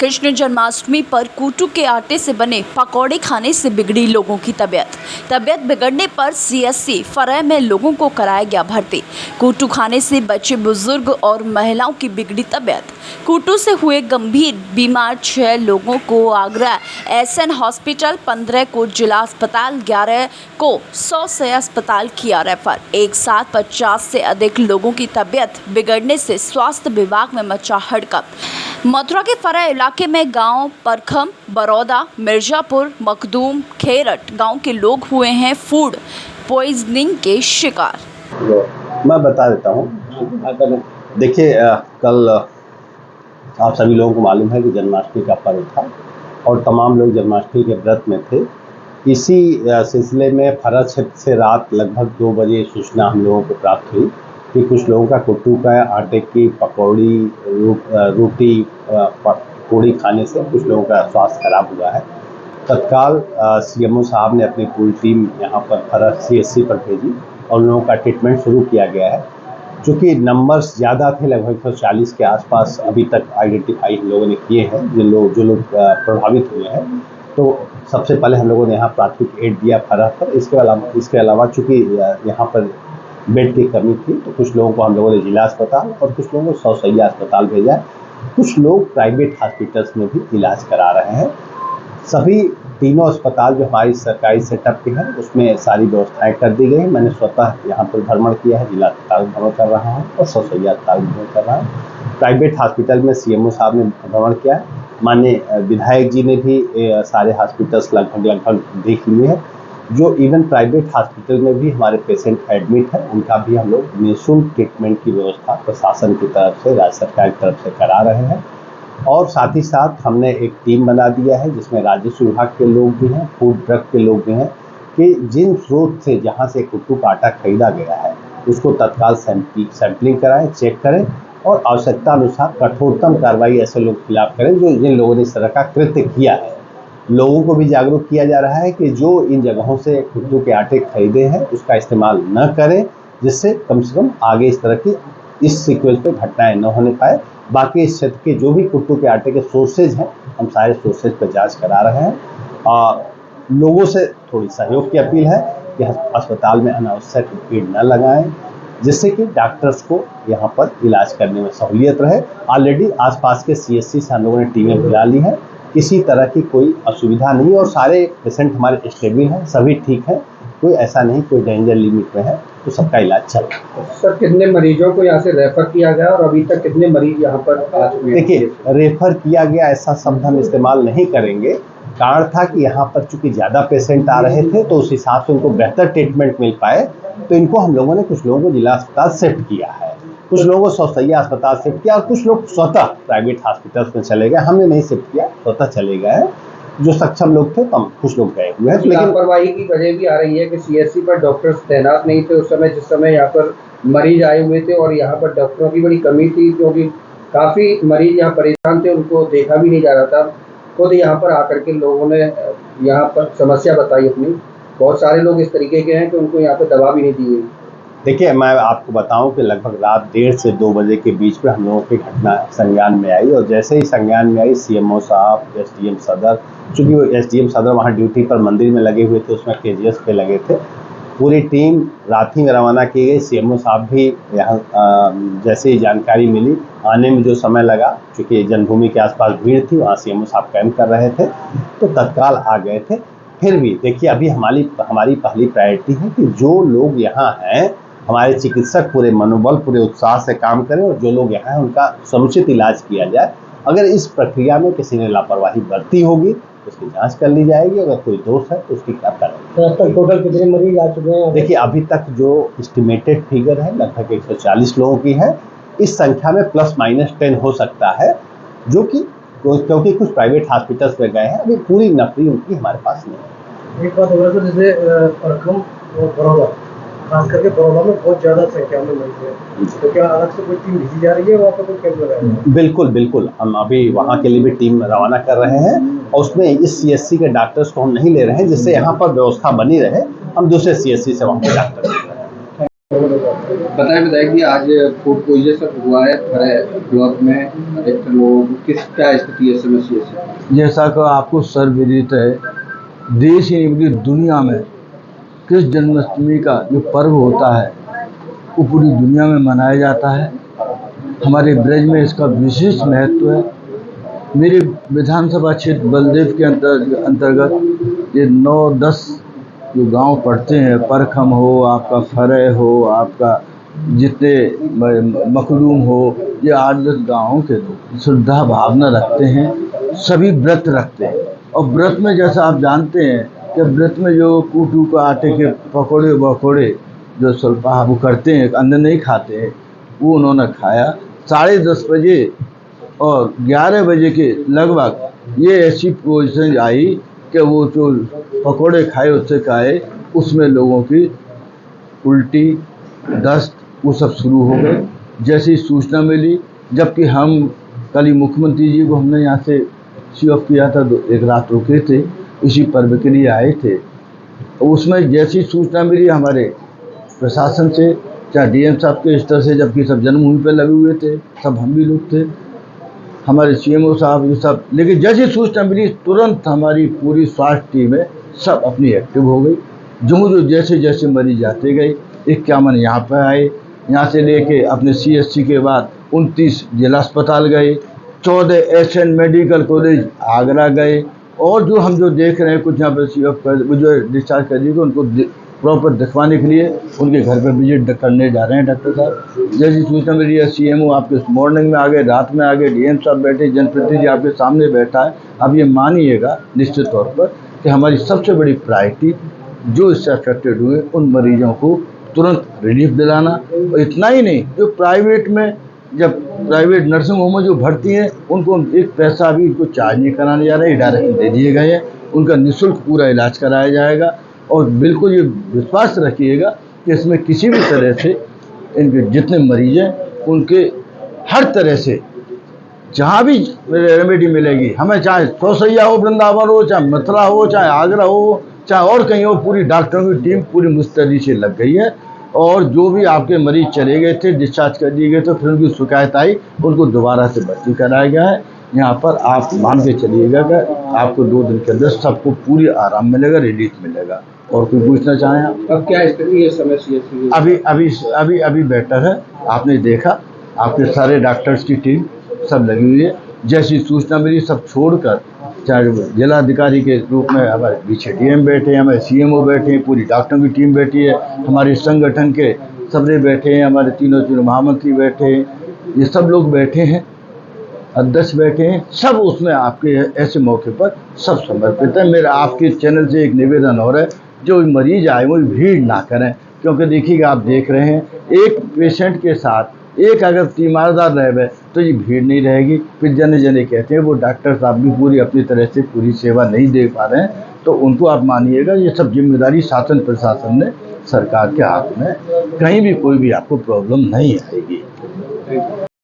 कृष्ण जन्माष्टमी पर कूटू के आटे से बने पकौड़े खाने से बिगड़ी लोगों की तबीयत बिगड़ने पर सीएससी फरह में लोगों को कराया गया भर्ती। कूटू खाने से बच्चे, बुजुर्ग और महिलाओं की बिगड़ी तबीयत। कूटू से हुए गंभीर बीमार 6 लोगों को आगरा एसएन हॉस्पिटल, 15 को जिला अस्पताल, 11 को 100 से अस्पताल किया रेफर। एक साथ 50 से अधिक लोगों की तबीयत बिगड़ने से स्वास्थ्य विभाग में मचा हड़कंप। मथुरा के फरह इलाके में गांव परखम, बरौदा, मिर्जापुर, मखदूम, खेरट गांव के लोग हुए हैं फूड पॉइजनिंग के शिकार। मैं बता देता हूँ। देखिए, कल आप सभी लोगों को मालूम है कि जन्माष्टमी का पर्व था और तमाम लोग जन्माष्टमी के व्रत में थे। इसी सिलसिले में फरह क्षेत्र से रात लगभग 2 बजे सूचना हम लोगों को प्राप्त हुई कि कुछ लोगों का कुट्टू का आटे की पकौड़ी, रोटी, पूड़ी खाने से कुछ लोगों का स्वास्थ्य खराब हुआ है। तत्काल सीएमओ साहब ने अपनी पूरी टीम यहाँ पर फरह सीएससी पर भेजी और उन लोगों का ट्रीटमेंट शुरू किया गया है। चूँकि नंबर्स ज़्यादा थे, लगभग 140 के आसपास अभी तक आइडेंटिफाई हम लोगों ने किए हैं जो लोग प्रभावित हुए हैं। तो सबसे पहले हम लोगों ने यहाँ प्राथमिक एड दिया फरह पर। इसके अलावा चूँकि यहाँ पर बेड की कमी थी तो कुछ लोगों को हम लोगों ने जिला अस्पताल और कुछ लोगों को 100 सैया अस्पताल भेजा है। कुछ लोग प्राइवेट हॉस्पिटल्स में भी इलाज करा रहे हैं। सभी तीनों अस्पताल जो हमारी सरकारी सेटअप के हैं उसमें सारी व्यवस्थाएं कर दी गई। मैंने स्वतः यहाँ पर भ्रमण किया है, जिला अस्पताल भ्रमण कर रहा हूँ और 100 सैया अस्पताल भ्रमण कर रहा हूँ। प्राइवेट हॉस्पिटल में सीएमओ साहब ने भ्रमण किया है। माननीय विधायक जी ने भी सारे हॉस्पिटल्स लगभग देख लिए हैं। जो इवन प्राइवेट हॉस्पिटल में भी हमारे पेशेंट एडमिट हैं, उनका भी हम लोग निःशुल्क ट्रीटमेंट की व्यवस्था प्रशासन की तरफ से, राज्य सरकार की तरफ से करा रहे हैं। और साथ ही साथ हमने एक टीम बना दिया है जिसमें राजस्व विभाग के लोग भी हैं, फूड ड्रग के लोग भी हैं कि जिन स्रोत से जहां से कुट्टू का आटा खरीदा गया है उसको तत्काल सैंपलिंग कराएं, चेक करें और आवश्यकता अनुसार कठोरतम कार्रवाई ऐसे लोग के खिलाफ करें जो जिन लोगों ने इस तरह का कृत्य किया है। लोगों को भी जागरूक किया जा रहा है कि जो इन जगहों से कुट्टू के आटे खरीदे हैं उसका इस्तेमाल न करें, जिससे कम से कम आगे इस तरह की इस सीक्वेंस पे घटनाएं न होने पाए। बाकी इस क्षेत्र के जो भी कुट्टू के आटे के सोर्सेज हैं, हम सारे सोर्सेज पर जांच करा रहे हैं। लोगों से थोड़ी सहयोग की अपील है कि अस्पताल में अनावश्यक भीड़ न लगाएं, जिससे कि डॉक्टर्स को यहाँ पर इलाज करने में सहूलियत रहे। ऑलरेडी आसपास के सीएससी से हम लोगों ने टीमें बुला ली हैं, किसी तरह की कोई असुविधा नहीं और सारे पेशेंट हमारे स्टेबल हैं, सभी ठीक हैं, कोई ऐसा नहीं, कोई डेंजर लिमिट में है, तो सबका इलाज चल रहा है। सर, कितने मरीजों को यहाँ से रेफर किया गया और अभी तक कितने मरीज यहाँ पर आ चुके हैं? देखिए, रेफर किया गया ऐसा शब्द हम इस्तेमाल नहीं करेंगे। कारण था कि यहाँ पर चूंकि ज़्यादा पेशेंट आ रहे थे तो उस हिसाब से उनको बेहतर ट्रीटमेंट मिल पाए, तो इनको हम लोगों ने कुछ लोगों को जिला अस्पताल शिफ्ट किया है, कुछ लोगों को 100 सैया अस्पताल शिफ्ट किया और कुछ लोग स्वतः प्राइवेट हॉस्पिटल्स में चले गए। हमने नहीं शिफ्ट किया, स्वतः चले गए हैं। जो सक्षम लोग थे कम, कुछ लोग गए हुए हैं। लेकिन लापरवाही की वजह भी आ रही है कि सीएससी पर डॉक्टर्स तैनात नहीं थे उस समय, जिस समय यहाँ पर मरीज आए हुए थे, और यहाँ पर डॉक्टरों की बड़ी कमी थी क्योंकि काफ़ी मरीज यहाँ परेशान थे, उनको देखा भी नहीं जा रहा था। खुद यहाँ पर आकर के लोगों ने यहाँ पर समस्या बताई अपनी। बहुत सारे लोग इस तरीके के हैं कि उनको यहाँ पर दवा भी नहीं दी गई। देखिए, मैं आपको बताऊं कि लगभग रात 1:30 से 2 बजे के बीच में हम लोगों की घटना संज्ञान में आई और जैसे ही संज्ञान में आई सीएमओ साहब, एसडीएम सदर, चूँकि वो एसडीएम सदर वहाँ ड्यूटी पर मंदिर में लगे हुए थे, उसमें केजीएस पे लगे थे, पूरी टीम रात ही में रवाना की गई। सीएमओ साहब भी यहाँ जैसे ही जानकारी मिली, आने में जो समय लगा, चूँकि जन्मभूमि के आसपास भीड़ थी, वहाँ सीएमओ साहब कैंप कर रहे थे, तो तत्काल आ गए थे। फिर भी देखिए, अभी हमारी पहली प्रायोरिटी है कि जो लोग यहाँ हैं, हमारे चिकित्सक पूरे मनोबल, पूरे उत्साह से काम करें और जो लोग यहाँ हैं उनका समुचित इलाज किया जाए। अगर इस प्रक्रिया में किसी ने लापरवाही बरती होगी तो उसकी जांच कर ली जाएगी, अगर कोई दोष है तो उसकी क्या करेंगे। तो अब तक टोटल कितने मरीज आ चुके हैं? देखिए, अभी तक जो एस्टिमेटेड फिगर है लगभग 140 लोगों की है। इस संख्या में +- हो सकता है, जो कि क्योंकि कुछ प्राइवेट हॉस्पिटल्स में गए हैं, अभी पूरी नफरी उनकी हमारे पास नहीं है। एक बात हो रहा है, जैसे परखम और बरौदा, खास करके बरौदा में बहुत ज़्यादा संख्या में मरीज हैं, तो क्या अलग से कोई टीम भेजी जा रही है वहाँ पर, कोई कैंप लगाया है? बिल्कुल, हम अभी वहाँ के लिए भी टीम रवाना कर रहे हैं और उसमें इस सीएससी के डॉक्टर्स को हम नहीं ले रहे हैं, जिससे यहाँ पर व्यवस्था बनी रहे। हम दूसरे सीएससी से वहाँ पे डॉक्टर ले रहे हैं। बताएं कि आज फूड पॉइजन हुआ है हमारे ब्लॉक में अधिकतर लोगों को, क्या स्थिति है समस्या से? जैसा कि आपको सर्वविदित है, देश ही नहीं बल्कि दुनिया में कृष्ण जन्माष्टमी का जो पर्व होता है वो पूरी दुनिया में मनाया जाता है। हमारे ब्रज में इसका विशेष महत्व है। मेरे विधानसभा क्षेत्र बलदेव के अंतर्गत ये 9-10 जो गांव पड़ते हैं, परखम हो, आपका फरह हो, आपका जितने मखदूम हो, ये 8-10 गाँवों के लोग श्रद्धा भावना रखते हैं, सभी व्रत रखते हैं। और व्रत में जैसा आप जानते हैं कि व्रत में जो कूटू का आटे के पकौड़े वकौड़े जो स्वल्पा वो करते हैं, अन्न नहीं खाते हैं, वो उन्होंने खाया। 10:30 बजे और 11 बजे के लगभग ये ऐसी पोजीशन आई कि वो जो पकौड़े खाए उससे खाए, उसमें लोगों की उल्टी, दस्त वो सब शुरू हो गए। जैसी सूचना मिली, जबकि हम कल ही मुख्यमंत्री जी को हमने यहाँ से सी ऑफ किया था, एक रात रुके थे, इसी पर्व के लिए आए थे। उसमें जैसी सूचना मिली हमारे प्रशासन से, चाहे डीएम साहब के स्तर से, जबकि सब जन्मभूमि पर लगे हुए थे, सब हम भी लोग थे, हमारे सीएमओ साहब ये सब, लेकिन जैसी सूचना मिली तुरंत हमारी पूरी स्वास्थ्य टीम है सब अपनी एक्टिव हो गई। जो जैसे जैसे मरीज जाते गए, 51 यहाँ पर आए, यहाँ से लेके अपने सीएससी के बाद 29 जिला अस्पताल गए, 14 एसएन मेडिकल कॉलेज आगरा गए, और जो हम जो देख रहे हैं कुछ यहाँ पर जो डिस्चार्ज कर दिए उनको प्रॉपर दिखवाने के लिए उनके घर पर विजिट करने जा रहे हैं डॉक्टर साहब। जैसी सूचना मिली है सीएमओ आपके मॉर्निंग में आ गए, रात में आ गए, डीएम साहब बैठे, जनप्रतिनिधि आपके सामने बैठा है। अब ये मानिएगा निश्चित तौर पर कि हमारी सबसे बड़ी प्रायोरिटी जो इससे अफेक्टेड हुए उन मरीजों को तुरंत रिलीफ दिलाना। और इतना ही नहीं, जो प्राइवेट में, जब प्राइवेट नर्सिंग होम में जो भर्ती हैं उनको एक पैसा भी उनको चार्ज नहीं कराने जा रहे हैं, डायरेक्ट दे दिए गए हैं, उनका निःशुल्क पूरा इलाज कराया जाएगा। और बिल्कुल ये विश्वास रखिएगा कि इसमें किसी भी तरह से इनके जितने मरीज हैं उनके हर तरह से जहाँ भी रेमेडी मिलेगी हमें, चाहे सौसैया हो, वृंदावन हो, चाहे मथुरा हो, चाहे आगरा हो, चाहे और कहीं हो, पूरी डॉक्टरों की टीम पूरी मुस्तैदी से लग गई है। और जो भी आपके मरीज चले गए थे, डिस्चार्ज कर दिए गए थे, फिर उनकी शिकायत आई, उनको दोबारा से भर्ती कराया गया है। यहाँ पर आप मान के चलिएगा कि आपको 2 दिन के अंदर सबको पूरी आराम मिलेगा, रिलीफ मिलेगा। और कोई पूछना चाहें आप? अब क्या स्थिति है समस्या? अभी बेटर है। आपने देखा आपके सारे डॉक्टर्स की टीम सब लगी हुई है। जैसी सूचना मिली सब छोड़कर, चाहे जिलाधिकारी के रूप में हमारे पीछे डीएम बैठे हैं, हमारे सीएमओ बैठे हैं, पूरी डॉक्टरों की टीम बैठी है, हमारे संगठन के सबने बैठे हैं, हमारे तीनों महामंत्री बैठे हैं, ये सब लोग बैठे हैं, अध्यक्ष बैठे हैं, सब उसमें आपके ऐसे मौके पर सब समर्पित है। मेरा आपके चैनल से एक निवेदन हो रहा है, जो मरीज आए वो भीड़ ना करें, क्योंकि देखिएगा आप देख रहे हैं एक पेशेंट के साथ एक अगर तीमारदार रहे तो ये भीड़ नहीं रहेगी। फिर जने जने कहते हैं वो डॉक्टर साहब भी पूरी अपनी तरह से पूरी सेवा नहीं दे पा रहे हैं, तो उनको आप मानिएगा ये सब जिम्मेदारी शासन प्रशासन ने सरकार के हाथ में, कहीं भी कोई भी आपको प्रॉब्लम नहीं आएगी।